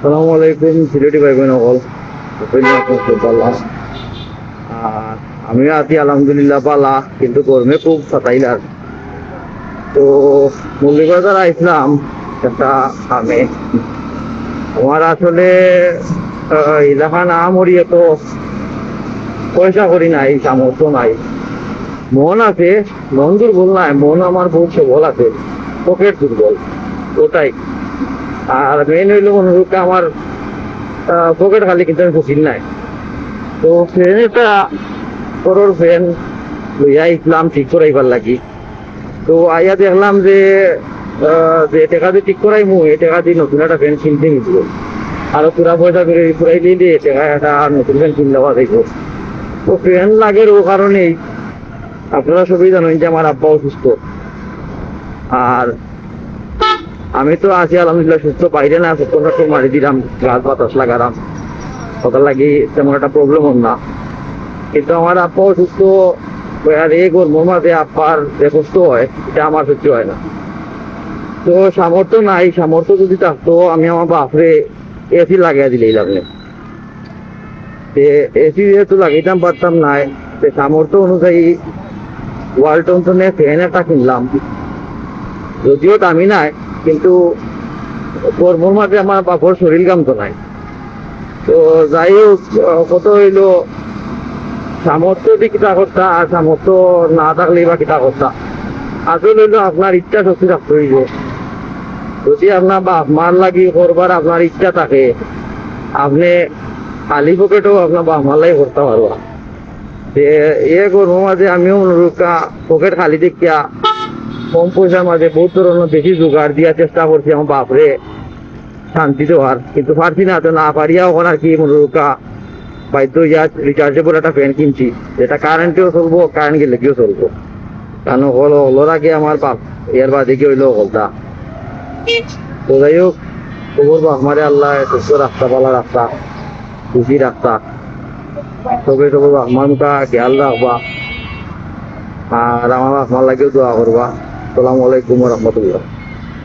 সালামু আলাইকুম সিলেটি ভাই বোন সকল। আমি আছি আলহামদুলিল্লাহ পালা, কিন্তু গরমে খুব ফাটাইলার। তো মৌলিকবাজার আইসলাম একটা খামে। আমার আসলে এলাকা না মরিয়ে তো পয়সা করি নাই, সামর্থ্য নাই। মন আছে, মন দুর্বল নাই, মন আমার বহু সবল আছে, পকেট দুর্বল ওটাই। আর মেন হইলো অনুরূপে আমার পকেট খালি, কিন্তু আমি ফকির নাই। তো ফ্রেন একটা করোর ফ্রেন লইয়া ইসলাম ঠিক করাইবার লাগি। তো আইয়া দেখলাম যে যে টাকা দিয়ে ঠিক করাই মু এই টাকা দিয়ে নতুন একটা ফ্যান কিনতে নিছিল। আরো পুরা পয়সা করে পুরাই দিয়ে টাকা একটা নতুন ফ্যান কিনতে পাওয়া যাইব। তো ফ্যান লাগে ও কারণেই আপনারা সবই জানেন যে আমার আব্বা অসুস্থ। আর আমি তো আছি আলহামদুলিল্লাহ সুস্থ, বাইরে না সত্তর মারি দিলাম, গাছ বাতাস লাগালাম, ওটার লাগি তেমন একটা প্রবলেম হল না। কিন্তু আমার আব্বা অসুস্থ, আর এই গরমের মাঝে আব্বার যে কষ্ট হয় এটা আমার সহ্য হয় না। তো সামর্থ্য নাই, সামর্থ্য যদি থাকতো আমি আমার বাপরে এসি লাগাই দিলেই লাগলে। এসি যেহেতু লাগাইতাম পারতাম নাই, সামর্থ্য অনুযায়ী ওয়ালটন ফ্যান একটা কিনলাম। যদিও দামি নাই, কিন্তু গরমের মাঝে আমার বাপর শরীর কাম তো নাই। তো যাই হোক, কত হইলো সামর্থ্য দিয়ে কিতা করতা, আর সামর্থ্য না থাকলে বা কিতা করতা। আসলে হইলো আপনার ইচ্ছা শক্তি থাকতে হইব। যদি আপনার বাপ মার লাগি করবার আপনার ইচ্ছা থাকে, আপনি খালি পকেটও আপনার বাপ মার লাগি করতে পারবা। যে এ গরমের মাঝে আমিও অনুরোধ পকেট খালি দেখিয়া কম পয়সার মাঝে বহুত ধরনের বেশি জোগাড় দেওয়ার চেষ্টা করছি আমার বাপরে শান্তি দেওয়ার, কিন্তু পারছি না। তো না পারিয়া ওখানে আর কি অনুরোধ বাধ্য ইয়া রিচার্জেবল একটা ফ্যান কিনছি, যেটা কারেন্টেও চলবো, কারেন্ট গেলে গিয়েও চলবো। কারণ হলোর আগে আমার বাপ এর বাদে কি হইলো হলটা। তো যাই হোক, খবর আমারে আল্লাহ সুস্থ রাস্তা, পালা রাস্তা, খুশি রাস্তা, সবে সব আমার মুখা খেয়াল রাখবা। আর আমার লাগেও দোয়া করবা। আসসালামু আলাইকুম রহমতুল্লাহ।